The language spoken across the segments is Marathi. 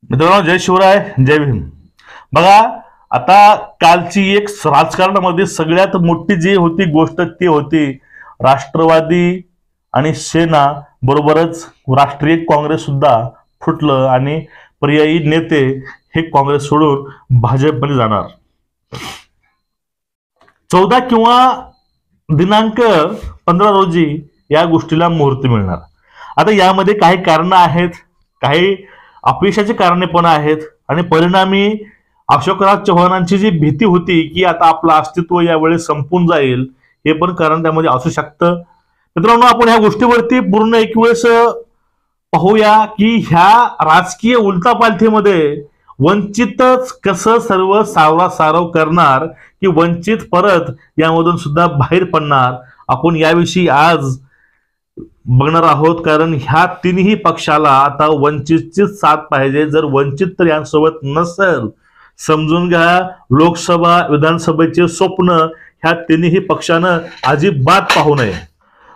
मित्रांनो, जय शिवराय, जय भीम. बघा, आता कालची एक राजकारणामध्ये सगळ्यात मोठी जी होती गोष्ट ती होती राष्ट्रवादी आणि सेना बरोबरच राष्ट्रीय काँग्रेस सुद्धा फुटलं आणि पर्यायी नेते हे काँग्रेस सोडून भाजपमध्ये जाणार. 14 किंवा दिनांक 15 रोजी या गोष्टीला मुहूर्त मिळणार. आता यामध्ये काही कारण आहेत, काही अपयशाची कारणे पण आहेत आणि परिणामी अशोकराव चव्हाणांची जी भीती होती की आता आपलं अस्तित्व यावेळी संपून जाईल हे पण कारण त्यामध्ये असू शकतं. मित्रांनो, आपण ह्या गोष्टीवरती पूर्ण एक वेळेस पाहूया की ह्या राजकीय उलथापालथीमध्ये वंचितच कसं सर्व सारवासारव करणार की वंचित परत यामधून सुद्धा बाहेर पडणार, आपण याविषयी आज बघणार आहोत. कारण ह्या तिन्ही पक्षाला आता वंचितचीच साथ पाहिजे. जर वंचित तर यांसोबत नसेल, समजून घ्या लोकसभा विधानसभेचे स्वप्न ह्या तिन्ही पक्षानं अजिबात पाहू नये.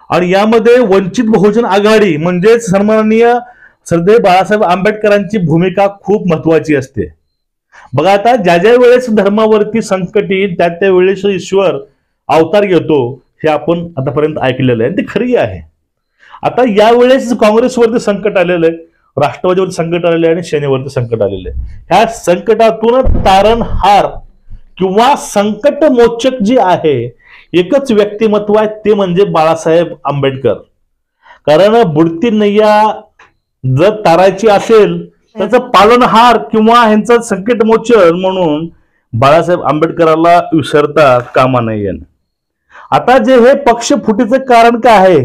आणि यामध्ये वंचित बहुजन आघाडी म्हणजे सन्माननीय सरदेव बाळासाहेब आंबेडकरांची भूमिका खूप महत्वाची असते. बघा, आता ज्या ज्या वेळेस धर्मावरती संकट येईल त्या वेळेस ईश्वर अवतार घेतो हे आपण आतापर्यंत ऐकलेलं आहे, ते खरी आहे. आता यावेळेस काँग्रेसवरती संकट आलेलं आहे, राष्ट्रवादीवरती संकट आलेलं आहे आणि सेनेवरती संकट आलेलं आहे. ह्या संकटातून तारणहार किंवा संकट मोचक जे आहे एकच व्यक्तिमत्व आहे, ते म्हणजे बाळासाहेब आंबेडकर. कारण बुडती नैया जर तारायची असेल त्याचं पालनहार किंवा ह्यांचं संकट मोचन म्हणून बाळासाहेब आंबेडकरांना विसरता कामा नये. आता जे हे पक्ष फुटीचं कारण काय आहे,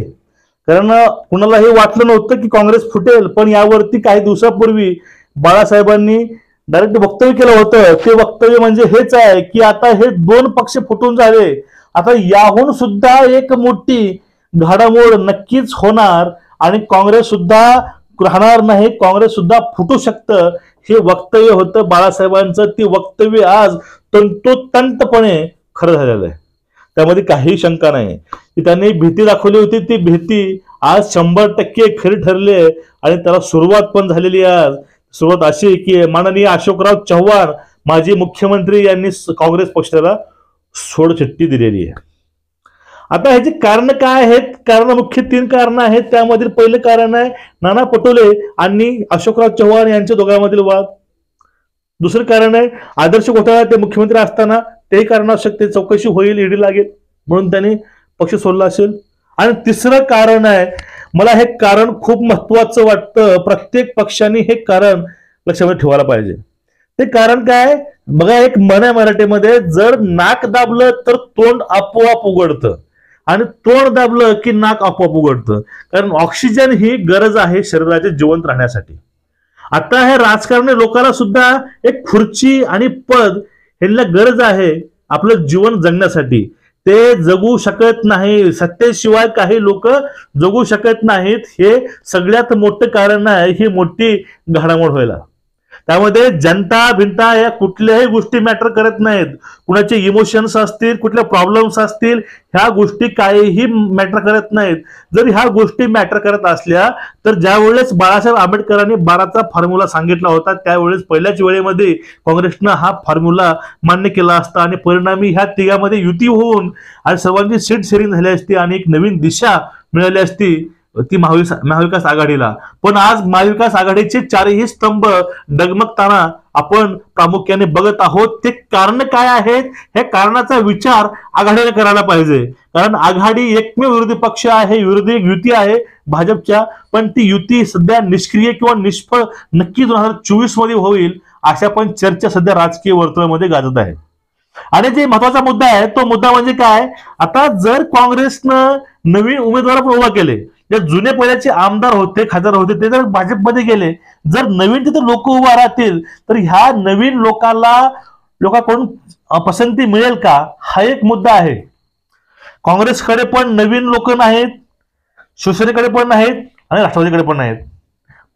कारण कुणाला हे वाटलं नव्हतं की काँग्रेस फुटेल, पण यावरती काही दिवसापूर्वी बाळासाहेबांनी डायरेक्ट वक्तव्य केलं होतं. ते वक्तव्य म्हणजे हेच आहे की आता हे दोन पक्ष फुटून झाले, आता याहून सुद्धा एक मोठी घडामोड नक्कीच होणार आणि काँग्रेस सुद्धा राहणार नाही, काँग्रेस सुद्धा फुटू शकतं, हे वक्तव्य होतं बाळासाहेबांचं. ते वक्तव्य आज तंतोतंतपणे खरं झालेलं आहे, त्यामध्ये काही शंका नाही. की त्यांनी भीती दाखवली होती, ती भीती आज 100% खरी ठरली आहे आणि त्याला सुरुवात पण झालेली आहे. आज सुरुवात अशी की माननीय अशोकराव चव्हाण माजी मुख्यमंत्री यांनी काँग्रेस पक्षाला सोडचिठ्ठी दिलेली आहे. आता ह्याची कारण काय आहेत, कारण मुख्य 3 कारण आहेत. त्यामधील पहिलं कारण आहे नाना पटोले आणि अशोकराव चव्हाण यांच्या दोघांमधील वाद. दुसरं कारण आहे आदर्श घोटाळा, ते मुख्यमंत्री असताना तेही कारण असू शकते, चौकशी होईल, ईडी लागेल म्हणून त्यांनी पक्ष सोडला असेल. आणि तिसरं कारण आहे, मला हे कारण खूप महत्वाचं वाटतं, प्रत्येक पक्षाने हे कारण लक्षामध्ये ठेवायला पाहिजे. ते कारण काय बघा, एक म्हण आहे मराठीमध्ये, जर नाक दाबलं तर तोंड आपोआप उघडतं आणि तोंड दाबलं की नाक आपोआप उघडतं. कारण ऑक्सिजन ही गरज आहे शरीराचे जिवंत राहण्यासाठी. आता हे राजकारणी लोकांना सुद्धा एक खुर्ची आणि पद ह्यांना गरज आहे आपलं जीवन जगण्यासाठी. ते जगू शकत नाही, सत्तेशिवाय काही लोक जगू शकत नाहीत. हे सगळ्यात मोठं कारण आहे ही मोठी घडामोड व्हायला. त्यामध्ये जनता भिंता या कुठल्याही गोष्टी मॅटर करत नाहीत. कुणाचे इमोशन्स असतील, कुठल्या प्रॉब्लेम्स असतील, ह्या गोष्टी काहीही मॅटर करत नाहीत. जर ह्या गोष्टी मॅटर करत असल्या तर ज्या वेळेस बाळासाहेब आंबेडकरांनी 12चा फॉर्म्युला सांगितला होता त्यावेळेस पहिल्याच वेळेमध्ये काँग्रेसनं हा फॉर्म्युला मान्य केला असता आणि परिणामी ह्या तिघांमध्ये युती होऊन आणि सर्वांची सीट शेअरिंग झाली असती आणि एक नवीन दिशा मिळाली असती ती महाविकास आघाडीला. पण आज महाविकास आघाडीचे 4ही स्तंभ डगमगताना आपण प्रामुख्याने बघत आहोत. ते कारण काय आहेत, हे कारणाचा विचार आघाडीने करायला पाहिजे. कारण आघाडी एकमेव विरोधी पक्ष आहे, विरोधी युती आहे भाजपच्या, पण ती युती सध्या निष्क्रिय किंवा निष्फळ नक्की 2024 मध्ये होईल अशा पण चर्चा सध्या राजकीय वर्तुळामध्ये गाजत आहे. आणि जे महत्वाचा मुद्दा आहे तो मुद्दा म्हणजे काय, आता जर काँग्रेसनं नवीन उमेदवार पण उभा केले, जे जुने पहिल्याचे आमदार होते, खासदार होते, ते जर भाजपमध्ये गेले, जर नवीन तिथे लोक उभा राहतील तर ह्या नवीन लोकांकडून पसंती मिळेल का, हा एक मुद्दा आहे. काँग्रेसकडे पण नवीन लोक नाहीत, शिवसेनेकडे पण नाहीत आणि राष्ट्रवादीकडे पण नाहीत.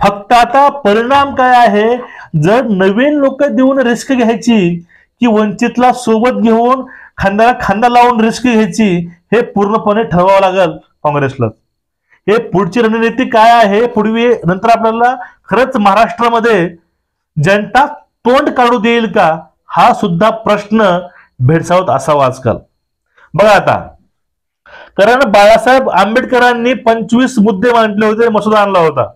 फक्त आता परिणाम काय आहे, जर नवीन लोक देऊन रिस्क घ्यायची की वंचितला सोबत घेऊन खांद्याला खांदा लावून रिस्क घ्यायची, हे पूर्णपणे ठरवावं लागेल काँग्रेसला. हे पुढची रणनीती काय आहे, पूर्वी नंतर आपल्याला खरंच महाराष्ट्रामध्ये जनता तोंड काढू देईल का, हा सुद्धा प्रश्न भेडसावत असावा आजकाल. बघा आता, कारण बाळासाहेब आंबेडकरांनी 25 मुद्दे मांडले होते, मसुदा आणला होता.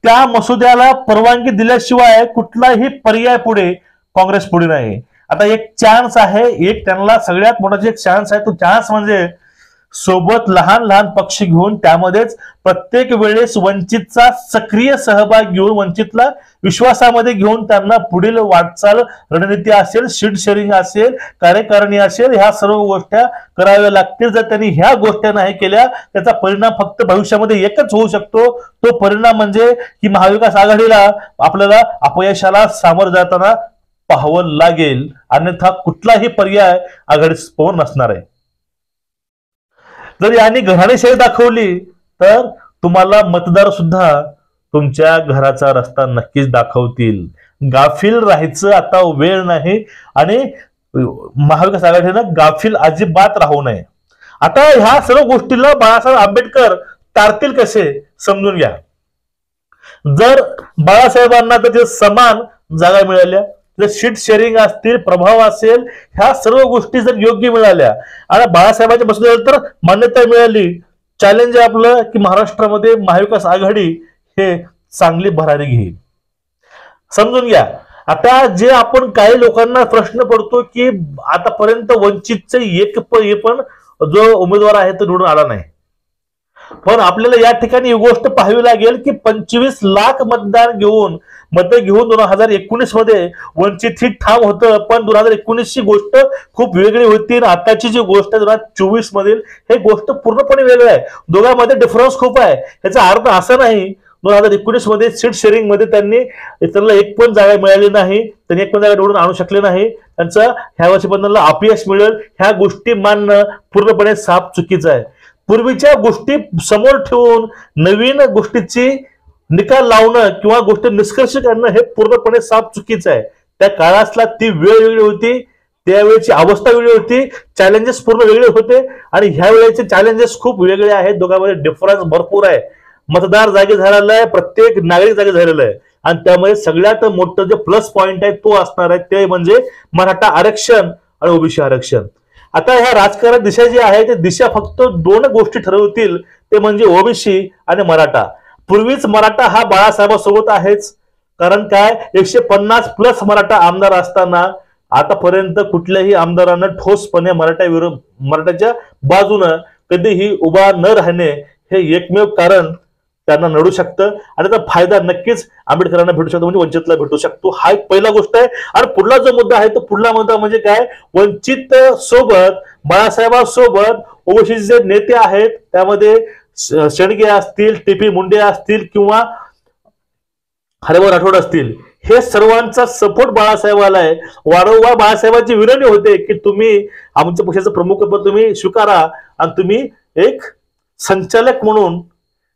त्या मसुद्याला परवानगी दिल्याशिवाय कुठलाही पर्याय पुढे काँग्रेस पुढे नाही. आता एक चान्स आहे, एक त्यांना सगळ्यात मोठा एक चान्स आहे, तो चान्स म्हणजे सोबत लहान लहान पक्ष घेऊन त्यामध्येच प्रत्येक वेळेस वंचितचा सक्रिय सहभाग घेऊन, वंचितला विश्वासामध्ये घेऊन त्यांना पुढील वाटचाल रणनीती असेल, सीट शेअरिंग असेल, कार्यकारिणी असेल, ह्या सर्व गोष्टी कराव्या लागतील. जर त्यांनी ह्या गोष्टी नाही केल्या त्याचा परिणाम फक्त भविष्यामध्ये एकच होऊ शकतो. तो परिणाम म्हणजे की महाविकास आघाडीला आपल्याला अपयशाला सामोरं जाताना पाहावं लागेल, अन्यथा कुठलाही पर्याय आघाडीसमोर नसणार आहे. जर यांनी घराणेशाही दाखवली तर तुम्हाला मतदार सुद्धा तुमच्या घराचा रस्ता नक्कीच दाखवतील. गाफील राहायचं आता वेळ नाही आणि महाविकास आघाडीनं गाफील अजिबात राहू नये. आता ह्या सर्व गोष्टीला बाळासाहेब आंबेडकर तारतील कसे समजून घ्या. जर बाळासाहेबांना त्याचे समान जागा मिळाल्या, जर सीट शेअरिंग असतील, प्रभाव असेल, ह्या सर्व गोष्टी जर योग्य मिळाल्या आणि बाळासाहेबांच्या मसुद्याला तर मान्यता मिळाली, चॅलेंज आहे आपलं की महाराष्ट्रामध्ये महाविकास आघाडी हे चांगली भरारी घेईल. समजून घ्या. आता जे आपण काही लोकांना प्रश्न पडतो की आतापर्यंत वंचितचे एक पण जो उमेदवार आहे तो निवडून आला नाही, पण आपल्याला या ठिकाणी ही गोष्ट पाहावी लागेल की 25 लाख मत घेऊन 2019 मध्ये वंचित ही ठाम होतं, पण 2019 ची गोष्ट खूप वेगळी होती. आताची जी गोष्ट 2024 मधील हे गोष्ट पूर्णपणे वेगळी आहे. दोघांमध्ये डिफरन्स खूप आहे. याचा अर्थ असा नाही 2019 मध्ये सीट शेअरिंग मध्ये त्यांना एक पण जागा मिळाली नाही, त्यांनी एक पण जागा निवडून आणू शकले नाही. त्यांचं ह्या वर्षी पण त्यांना अपयश मिळेल, ह्या गोष्टी मानणं पूर्णपणे साफ चुकीचं आहे. पूर्वीच्या गोष्टी समोर ठेवून नवीन गोष्टीची निकाल लावणं किंवा गोष्टी निष्कर्ष करणं हे पूर्णपणे साफ चुकीचं आहे. त्या काळातला ती वेळ वेगळी होती, त्यावेळेची अवस्था वेगळी होती, चॅलेंजेस पूर्ण वेगळे होते आणि ह्या वेळेचे चॅलेंजेस खूप वेगळे आहेत. दोघांमध्ये डिफरन्स भरपूर आहे. मतदार जागे झालेला आहे, प्रत्येक नागरिक जागे झालेला आहे आणि त्यामुळे सगळ्यात मोठं जे प्लस पॉइंट आहे तो असणार आहे ते म्हणजे मराठा आरक्षण आणि ओबीसी आरक्षण. आता ह्या राजकारण दिशा जी आहे ते दिशा फक्त दोन गोष्टी ठरवतील, ते म्हणजे ओबीसी आणि मराठा. पूर्वीच मराठा हा बाळासाहेबांसोबत आहेच, कारण काय 150+ मराठा आमदार असताना आतापर्यंत कुठल्याही आमदारानं ठोसपणे मराठाच्या बाजूनं कधीही उभा न राहणे हे एकमेव कारण त्यांना नडू शकतं आणि त्याचा फायदा नक्कीच आंबेडकरांना भेटू शकतो, म्हणजे वंचितला भेटू शकतो. हा एक पहिला गोष्ट आहे. आणि पुढला जो मुद्दा आहे तो पुढला मुद्दा म्हणजे काय, वंचित सोबत बाळासाहेबांसोबत ओबीसीचे जे नेते आहेत त्यामध्ये शेंडगे असतील, टीपी मुंडे असतील किंवा हरिभाऊ राठोड असतील, हे सर्वांचा सपोर्ट बाळासाहेबाला आहे. वारंवार बाळासाहेबांची विनंती होते की तुम्ही आमच्या पक्षाचं प्रमुख पद तुम्ही स्वीकारा आणि तुम्ही एक संचालक म्हणून,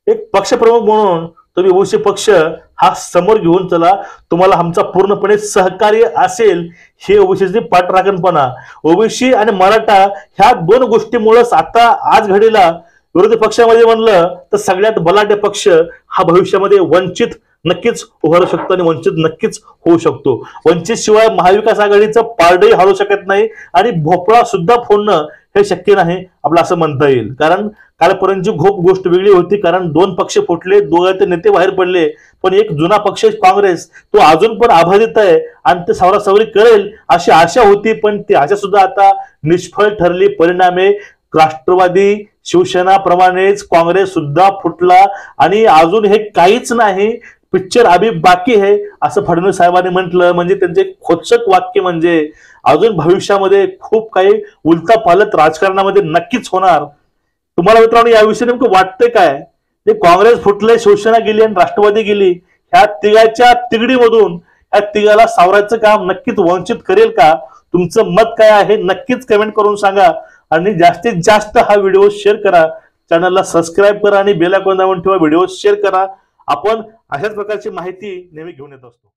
एक पक्षप्रमुख म्हणून तुम्ही ओबीसी पक्ष हा समोर घेऊन चला, तुम्हाला आमचा पूर्णपणे सहकार्य असेल. हे ओबीसीचे पाठराखणपणा, ओबीसी आणि मराठा ह्या दोन गोष्टीमुळेच आता आज घडीला विरोधी पक्षामध्ये म्हणलं तर सगळ्यात बलाढ्य पक्ष हा भविष्यामध्ये वंचित नक्कीच उभारू शकतो आणि वंचित नक्कीच होऊ शकतो. वंचित शिवाय महाविकास आघाडीचं पारडही हलू शकत नाही आणि भोपळा सुद्धा फोडणं हे शक्य नाही आपलं असं म्हणता येईल. कारण कालपर्यंतची गोष्ट वेगळी होती, कारण दोन पक्ष फुटले, दोघांचे नेते बाहेर पडले, पण एक जुना पक्ष काँग्रेस तो अजून पण आभारित आहे आणि ते सावरासावरी करेल अशी आशा होती, पण ती आशा सुद्धा आता निष्फळ ठरली. परिणामे राष्ट्रवादी शिवसेना प्रमाणेच काँग्रेस सुद्धा फुटला आणि अजून हे काहीच नाही, पिक्चर अभी बाकी है असं फडणवीस साहेबांनी म्हटलं. म्हणजे त्यांचे खोचक वाक्य म्हणजे अजून भविष्यामध्ये खूप काही उलथापालथ राजकारणामध्ये नक्कीच होणार. तुम्हाला मित्रांनो याविषयी नेमकं वाटतंय काय? जे काँग्रेस फुटले, शिवसेना गेली आणि राष्ट्रवादी गेली, ह्या तिघाच्या तिगडीमधून ह्या तिघाला सावरायचं काम नक्कीच वंचित करेल का? तुमचं मत काय आहे नक्कीच कमेंट करून सांगा आणि जास्तीत जास्त हा व्हिडिओ शेअर करा, चॅनलला सबस्क्राईब करा आणि बेल आयकॉन दाबून ठेवा, व्हिडिओ शेअर करा. आपण अशाच प्रकारची माहिती नेहमी घेऊन येत असतो.